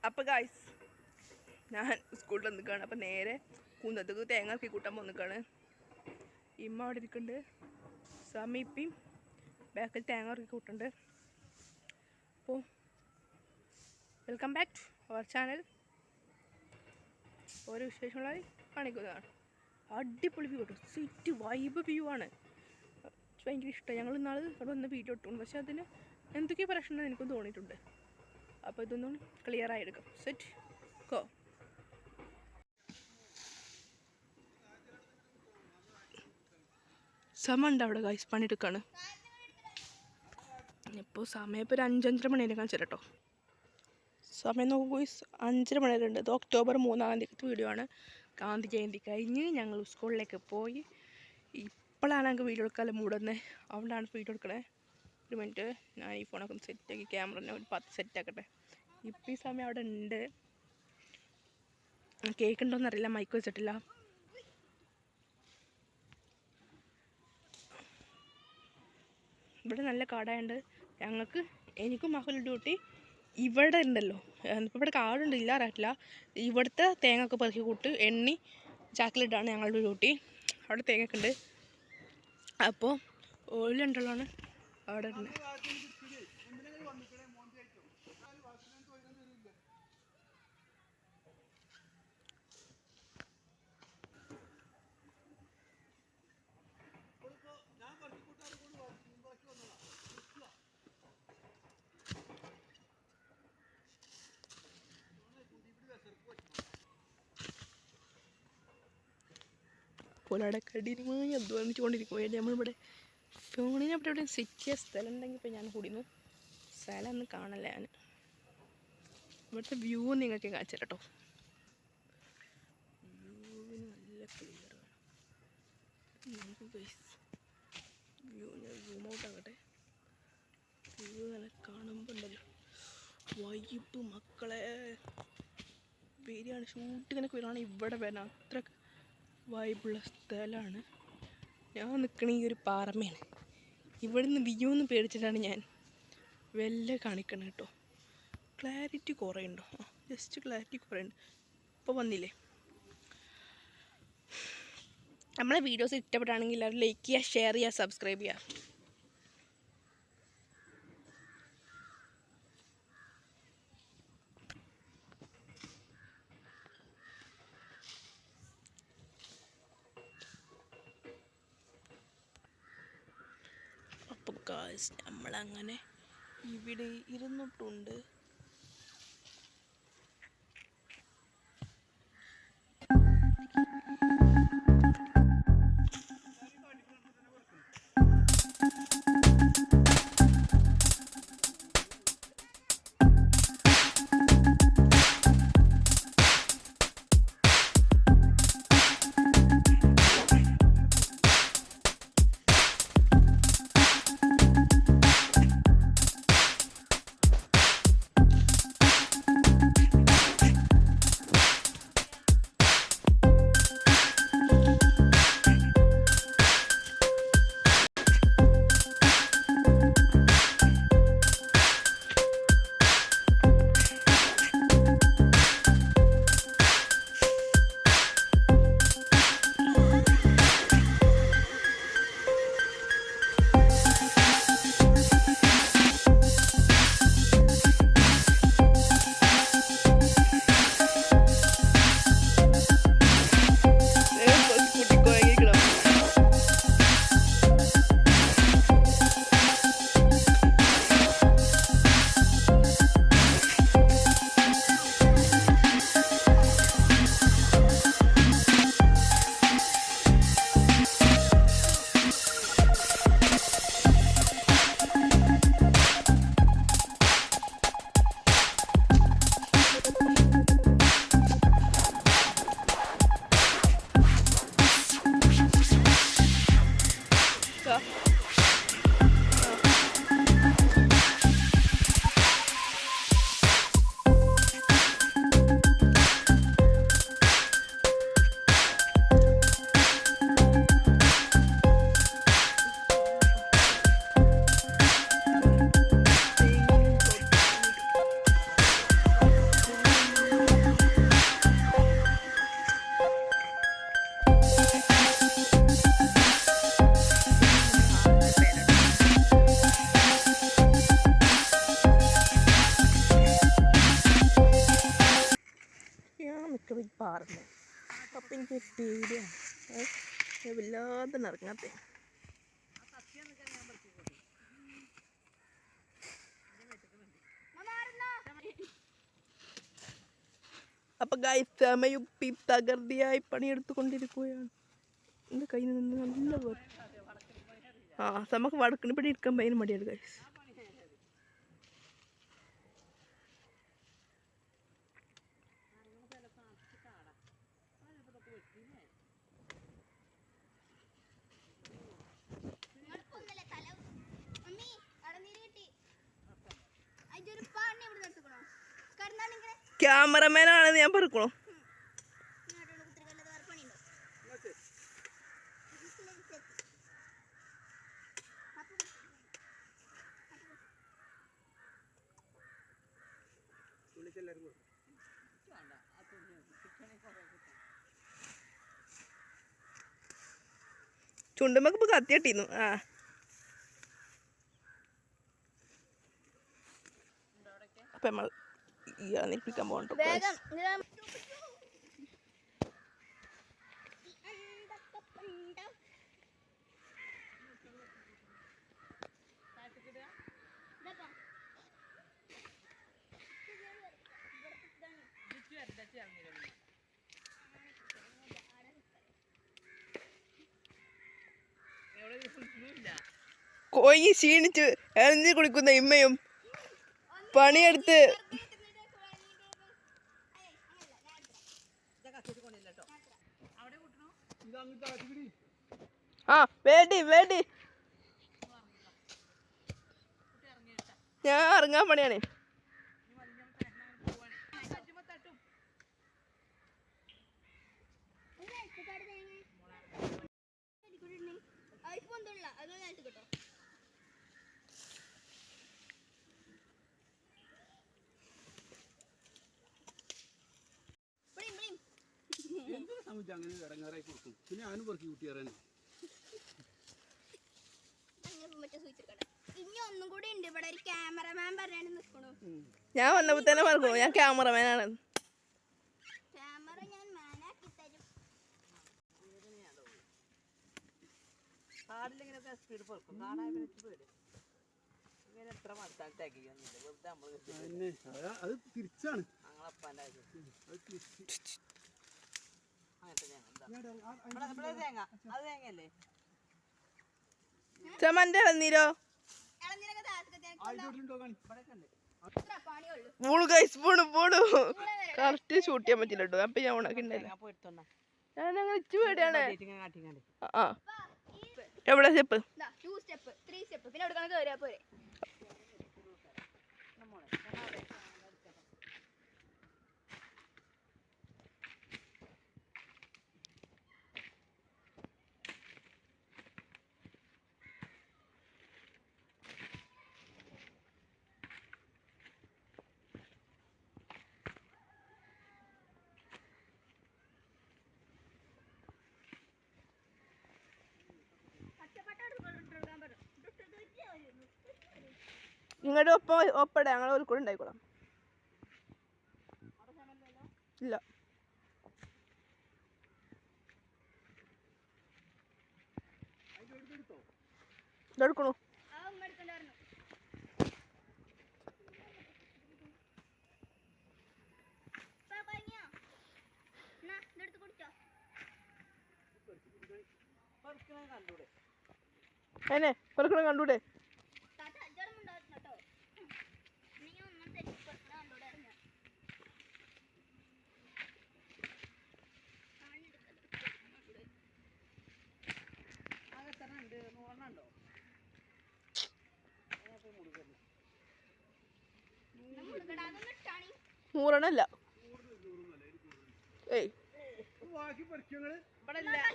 അപ്പോൾ ഗായ്സ് ഞാൻ സ്കൂളിൽ വന്നിക്കാണ്. അപ്പോൾ നേരെ കുന്നത്തേക്ക് തേങ്ങ ആക്കി കൂട്ടാൻ വന്നിക്കാണ്. ഇമ്മ അവിടെ ഇരിക്കുന്നുണ്ട്, സമീപ്പിയും ബാക്കിൽ തേങ്ങ ഇറക്കി കൂട്ടുന്നുണ്ട്. അപ്പോൾ welcome back to our channel. ഓരോ വിശേഷങ്ങളായി കാണിക്കുന്നതാണ്. അടിപൊളി വ്യൂ കേട്ടോ, സിറ്റി വൈബ് വ്യൂ ആണ്. ഭയങ്കര ഇഷ്ടമായി. ഞങ്ങൾ ഇന്നാൾ അവിടെ വന്ന് വീഡിയോ ഇട്ടു, പക്ഷെ അതിന് എന്തൊക്കെയോ പ്രശ്നം എനിക്കും തോന്നിയിട്ടുണ്ട്. അപ്പോൾ ഇതൊന്നും ക്ലിയർ ആയി എടുക്കാം. Set go. സമയം ഉണ്ട് അവിടെ ഗൈസ്, പണിയെടുക്കാണ്. ഇപ്പോൾ സമയം ഇപ്പോൾ ഒരു 5-5:30 മണിയിലേക്ക് കാണിച്ചു കേട്ടോ. സമയം നോക്കൂ, 5:30 മണി വരെ ഉണ്ട്. ഇത് ഒക്ടോബർ 3-ാം തീയതി വീഡിയോ ആണ്. ഗാന്ധി ജയന്തി കഴിഞ്ഞ് ഞങ്ങൾ സ്കൂളിലേക്ക് പോയി. ഇപ്പോഴാണ് ഞങ്ങൾക്ക് വീഡിയോ എടുക്കാൻ മൂടുന്നത്, അതുകൊണ്ടാണ് വീഡിയോ എടുക്കണേ. ഒരു മിനിറ്റ്, ഞാൻ ഈ ഫോണൊക്കെ ഒന്ന് സെറ്റാക്കി ക്യാമറനെ ഒരു 10 സെറ്റാക്കട്ടെ. ഇപ്പം ഈ സമയം അവിടെ ഉണ്ട്. കേക്ക് ഉണ്ടോയെന്നറിയില്ല, മൈക്ക് വെച്ചിട്ടില്ല. ഇവിടെ നല്ല കാടായുണ്ട് ഞങ്ങൾക്ക്. എനിക്കും മകൾ ഡ്യൂട്ടി ഇവിടെ ഉണ്ടല്ലോ. ഇപ്പോൾ ഇവിടെ കാടുണ്ട്, ഇല്ല അറിയില്ല. ഇവിടുത്തെ തേങ്ങ ഒക്കെ പെറുക്കി കൂട്ട് എണ്ണി ചാക്കിലിട്ടാണ് ഞങ്ങളുടെ ഡ്യൂട്ടി. അവിടെ തേങ്ങയൊക്കെ ഉണ്ട്. അപ്പോൾ ഓയിൽ ഉണ്ടല്ലോണ് അവിടെ ഉണ്ട്. പോലവിടെ കഠിനമായി അധ്വാനിച്ചുകൊണ്ടിരിക്കുകയായിരുന്നു. നമ്മളിവിടെ ഫോണിന് അവിടെ എവിടെ സെറ്റ് ചെയ്യാൻ സ്ഥലം ഉണ്ടെങ്കിൽ ഇപ്പോൾ ഞാൻ കൂടിയിരുന്നു. സ്ഥലം ഒന്നും കാണല്ല ഞാൻ. ഇവിടുത്തെ വ്യൂ നിങ്ങൾക്ക് കാണിച്ചു കേട്ടോ. വ്യൂവിന് നല്ല ക്ലിയറാണ്. നമുക്ക് വ്യൂ ഞാൻ സൂം ഔട്ട് ആകട്ടെ. വ്യൂ നല്ല കാണുമ്പോൾ ഉണ്ടല്ലോ വൈബ് മക്കളെ. വരികയാണ് ഷൂട്ടിങ്ങിനൊക്കെ വരുവാണ് ഇവിടെ വരണം. അത്ര വൈബുള്ള സ്ഥലമാണ്. ഞാൻ നിൽക്കണ ഈ ഒരു പാറമയാണ്. ഇവിടുന്ന് വ്യൂ എന്ന് പേടിച്ചിട്ടാണ് ഞാൻ വെല്ല കാണിക്കണം കേട്ടോ. ക്ലാരിറ്റി കുറയുണ്ടോ? ജസ്റ്റ് ക്ലാരിറ്റി കുറയുണ്ട്. ഇപ്പോൾ വന്നില്ലേ? നമ്മളെ വീഡിയോസ് ഇഷ്ടപ്പെട്ടാണെങ്കിൽ എല്ലാവരും ലൈക്ക് ചെയ്യുക, ഷെയർ ചെയ്യുക, സബ്സ്ക്രൈബ് ചെയ്യുക. അപ്പോൾ ഗായ്സ് നമ്മളങ്ങനെ ഇവിടെ ഇരുന്നിട്ടുണ്ട്. അപ്പം എനിക്ക് പേടിയാണ് വല്ലാതെ ഇറങ്ങാത്ത. അപ്പം ഗൈസ് സമയുപ്പി തകർത്തിയായി പണിയെടുത്തുകൊണ്ടിരിക്കുകയാണ്. എൻ്റെ കയ്യിൽ നിന്ന് നല്ല പോലെ നമുക്ക് വടക്കിന് പിടി എടുക്കാൻ ഭയങ്കര മടിയാണ് ഗൈസ്. ക്യാമറമാനാണെന്ന് ഞാൻ പറഞ്ഞോ. ചുണ്ടുമ്പക്ക് ഇപ്പൊ കത്തി കെട്ടിന്നു. അപ്പൊ നമ്മൾ നിൽപ്പിക്കാൻ പോകണ്ടോ. കോഴി ക്ഷീണിച്ച് എറിഞ്ഞു കുളിക്കുന്ന ഇമ്മയും പണിയെടുത്ത് വേണ്ടി വേണ്ടി ഞാൻ ഇറങ്ങാൻ പണിയാണ്. ഞാൻ വന്നപ്പോ തന്നെ പറഞ്ഞു ഞാൻ ക്യാമറമാനാണ്. ചമന്റെ ഇളനീരോ കറക്റ്റ് ഷൂട്ട് ചെയ്യാൻ പറ്റില്ല കേട്ടോ. അപ്പൊ ഞാൻ ഉണക്കിണ്ടല്ലോ. ഞാനങ്ങനെ ഇച്ചു പേടിയാണ്. എവിടെ സ്റ്റെപ്പ്? നിങ്ങളുടെ ഒപ്പട ഞങ്ങൾ ഒരു കൂടെ ഉണ്ടായിക്കോളാം. ഇല്ല ഇതെടുക്കണു. അതിനെ പെറുക്കണ കണ്ടൂടെ? മൂറണല്ല.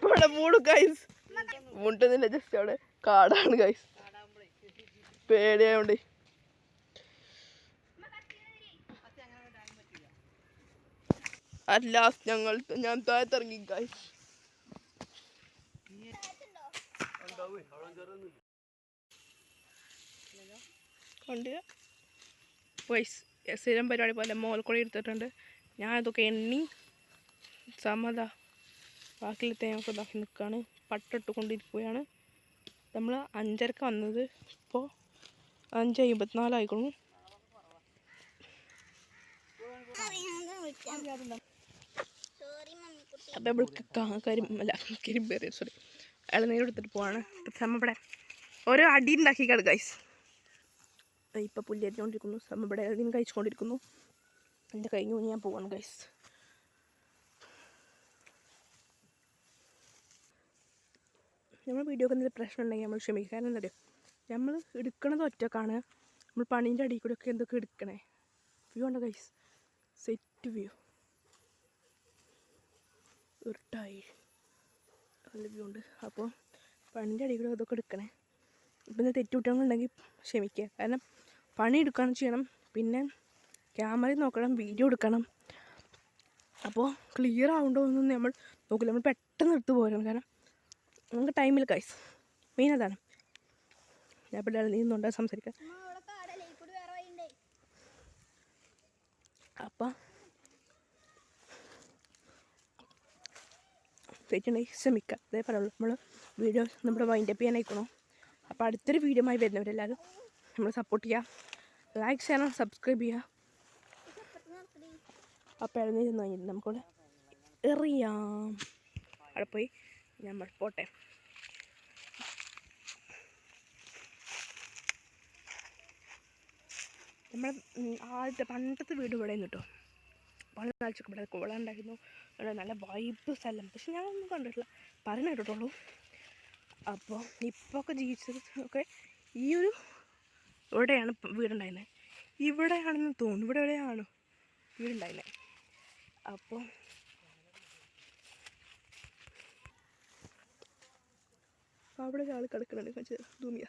ഇവിടെ മൂടും ഗൈസ്. മുട്ടുന്നില്ല, ജസ്റ്റ് അവിടെ കാടാണ് ഗൈസ്. പേടിയായോണ്ട് അറ്റ് ലാസ്റ്റ് ഞാൻ താഴത്തിറങ്ങി ഗൈസ്. കണ്ടില്ല ഗൈസ്, സ്ഥിരം പരിപാടി പോലെ മോൾക്കൂടി എടുത്തിട്ടുണ്ട്. ഞാൻ ഇതൊക്കെ എണ്ണി സമത ബാക്കിയുള്ള തേങ്ങയൊക്കെ ഇതാക്കി നിൽക്കുകയാണ്. പട്ടിട്ട് കൊണ്ടിരിക്കുകയാണ്. നമ്മൾ 5:30 വന്നത്, ഇപ്പോൾ 5:54 ആയിക്കോളും. അപ്പം നമ്മൾക്ക് കരിമ്പേറിയ ഇളനീര് എടുത്തിട്ട് പോവാണ്. സമ ഇവിടെ ഓരോ അടി ഉണ്ടാക്കിക്കാണ് ഗൈസ്. ഇപ്പം പുല്ലേറ്റിക്കൊണ്ടിരിക്കുന്നു. സമ ഇവിടെ ഇളനീര് കഴിച്ചുകൊണ്ടിരിക്കുന്നു. എൻ്റെ കഴിഞ്ഞു ഞാൻ പോവാണ് ഗൈസ്. നമ്മൾ വീഡിയോക്ക് എന്തെങ്കിലും പ്രശ്നം ഉണ്ടെങ്കിൽ നമ്മൾ ക്ഷമിക്കുക. കാരണം എന്താ പറയുക, നമ്മൾ എടുക്കണത് ഒറ്റക്കാണ്. നമ്മൾ പണീൻ്റെ അടിയിൽ കൂടെ ഒക്കെ എന്തൊക്കെ എടുക്കണേ. വ്യൂ ഉണ്ട് ഗൈസ്, സെറ്റ് വ്യൂ, ഇരുട്ടായി നല്ല വ്യൂ ഉണ്ട്. അപ്പോൾ പണീൻ്റെ അടിയിൽ കൂടെ ഇതൊക്കെ എടുക്കണേ. ഇപ്പം തെറ്റുകുറ്റങ്ങളുണ്ടെങ്കിൽ ക്ഷമിക്കുക. കാരണം പണി എടുക്കണം ചെയ്യണം, പിന്നെ ക്യാമറയിൽ നോക്കണം, വീഡിയോ എടുക്കണം. അപ്പോൾ ക്ലിയർ ആവുണ്ടോ എന്നൊന്നും നമ്മൾ നോക്കില്ല. നമ്മൾ പെട്ടെന്ന് എടുത്ത് പോരും. കാരണം നമുക്ക് ടൈമിൽ ഗൈസ് മെയിൻ അതാണ്. ഞാൻ ഇപ്പോൾ നീന്തുണ്ടോ സംസാരിക്കാം. അപ്പം തെറ്റുണ്ടെങ്കിൽ ക്ഷമിക്കുക. അതേ പറയുള്ളൂ. നമ്മൾ വീഡിയോ നമ്മുടെ വൈൻഡപ്പ് ചെയ്യാനായിക്കണോ. അപ്പോൾ അടുത്തൊരു വീഡിയോയുമായി വരുന്നവരെല്ലാവരും നമ്മൾ സപ്പോർട്ട് ചെയ്യുക, ലൈക്ക് ചെയ്യണം, സബ്സ്ക്രൈബ് ചെയ്യുക. അപ്പോൾ ഇളനീര് തിന്നു കഴിഞ്ഞിട്ട് നമുക്കവിടെ എറിയാം. അവിടെ പോയി നമ്മൾ പോട്ടെ. നമ്മുടെ ആദ്യത്തെ പണ്ടത്തെ വീട് ഇവിടെ കേട്ടോ. പണ്ട് കാഴ്ചക്ക് ഇവിടെ കുളം ഉണ്ടായിരുന്നു. നല്ല വൈബ് സ്ഥലം. പക്ഷെ ഞാനൊന്നും കണ്ടിട്ടില്ല, പറഞ്ഞു കേട്ടിട്ടുള്ളൂ. അപ്പോൾ ഇപ്പോൾ ഒക്കെ ജീവിച്ചത് ഒക്കെ ഈ ഒരു ഇവിടെയാണ് വീടുണ്ടായിരുന്നത്. ഇവിടെയാണെന്ന് തോന്നുന്നു. ഇവിടെ എവിടെയാണ് വീടുണ്ടായിരുന്നത്. അപ്പോൾ അവിടെ ഒരാൾ കിടക്കുന്നുണ്ട്. കുറച്ച് തൂമിയ.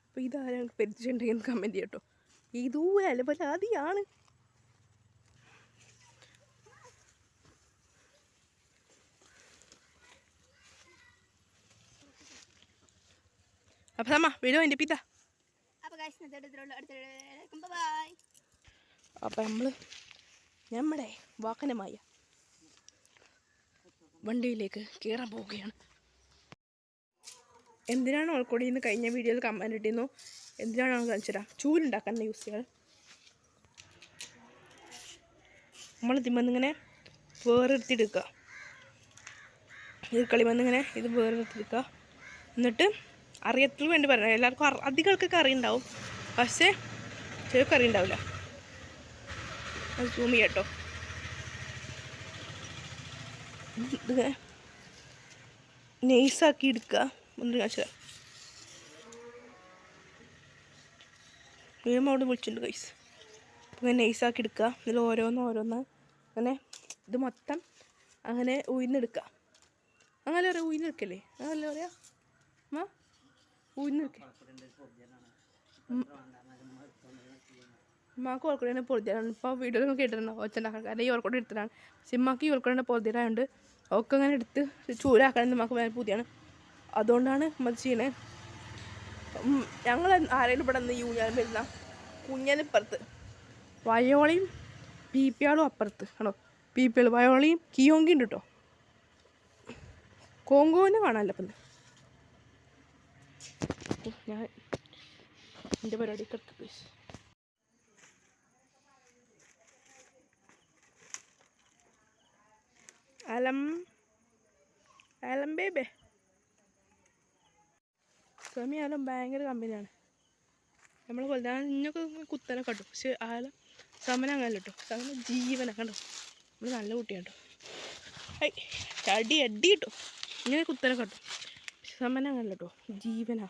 അപ്പോൾ ഇതാരാണ് പരിചയമുണ്ടെങ്കിൽ കമൻറ്റ് ചെയ്യട്ടോ. ഇതുപോലെ പരാതിയാണ്. അപ്പം അമ്മ വീഡിയോ എൻ്റെ പിതാ. അപ്പം നമ്മുടെ വാഹനമായ വണ്ടിയിലേക്ക് കയറാൻ പോവുകയാണ്. എന്തിനാണ് ഓൾക്കൂടി ഇന്ന് കഴിഞ്ഞ വീഡിയോയിൽ കമൻറ്റ് ഇട്ടിരുന്നു. എന്തിനാണ് നമ്മൾ കാണിച്ചുതരാം. ചൂലുണ്ടാക്കാൻ യൂസ് ചെയ്യാൻ നമ്മൾ ഇതിമന്നിങ്ങനെ വേറെടുത്തെടുക്കുക. ഇത് കളിമന്നിങ്ങനെ ഇത് വേറെടുത്തെടുക്കുക. എന്നിട്ട് അറിയത്തിൽ വേണ്ടി പറഞ്ഞാൽ എല്ലാവർക്കും അധികൾക്കൊക്കെ അറിയുണ്ടാവും, പക്ഷേ ചിലർക്ക് അറിയുണ്ടാവില്ല. അത് സൂം ചെയ്യട്ടോ. ഇതിങ്ങനെ നൈസാക്കി എടുക്കുക. ഒന്ന് കാണിച്ചാൽ വീഴുമ്പോൾ അവിടെ വിളിച്ചിട്ടുണ്ട് ഗൈസ്. ഇങ്ങനെ നൈസാക്കി എടുക്കുക. ഇതിൽ ഓരോന്ന് അങ്ങനെ ഇത് മൊത്തം അങ്ങനെ ഉയർന്നെടുക്കുക. അങ്ങനെ പറയാം, ഉയർന്നെടുക്കല്ലേ, അങ്ങനല്ലേ പറയാ ഉയർന്നെടുക്ക. ഉമ്മാക്ക് ഓർക്കൂടെ പൊറുതിയാണ്. ഇപ്പോൾ വീഡിയോ കേട്ടിട്ടുണ്ടോ ഒച്ചുണ്ടാക്കാൻ. കാരണം ഈ ഓർക്കൂടെ എടുത്തിട്ടാണ്. സിമ്മാക്ക് ഈ ഓർക്കൂടെ പൊറുതിയായതുകൊണ്ട് ഒക്കെ അങ്ങനെ എടുത്ത് ചൂടാക്കാൻ നമുക്ക് വേറെ പുതിയാണ്. അതുകൊണ്ടാണ് നമ്മൾ ചെയ്യണേ. ഞങ്ങൾ ആരെങ്കിലും ഇവിടെ നിന്ന് യൂണിയൻ വരുന്ന കുഞ്ഞനിപ്പുറത്ത് വയോളയും പീപ്പിയാളും അപ്പുറത്ത് ആണോ. പീപ്പിയാൾ വയോളയും കിയോങ്കി ഉണ്ട് കേട്ടോ. കോങ്കോനെ കാണാമല്ലോ. അപ്പം ഞാൻ എൻ്റെ പരിപാടി കിടക്കുക. അലം ബേബേ സമയാലും ഭയങ്കര കമ്പനിയാണ്. നമ്മളെ പോലെ ഇന്നൊക്കെ കുത്തനെ കണ്ടു. പക്ഷെ ആലം സമന അങ്ങനെ കേട്ടോ. സമന ജീവനെ കണ്ടോ. നമ്മൾ നല്ല കുട്ടിയാണ് കേട്ടോ. അടി കിട്ടോ. ഇങ്ങനെ കുത്തനെ കണ്ടു. പക്ഷെ സമന അങ്ങനെ കേട്ടോ, ജീവനാ.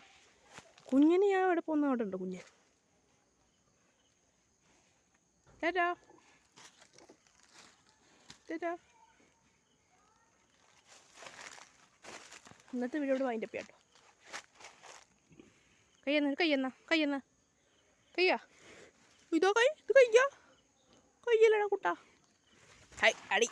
കുഞ്ഞിന് ഞാൻ അവിടെ പോകുന്ന അവിടെ ഉണ്ടോ കുഞ്ഞ്. ചേട്ടാ ഇന്നത്തെ വീഡിയോ ഇവിടെ വൈൻഡപ്പ് ചെയ്യാം കേട്ടോ. കയ്യാ ഇതോ ഇത് കയ്യല്ലടാ കുട്ടാ. ഹൈ അടി.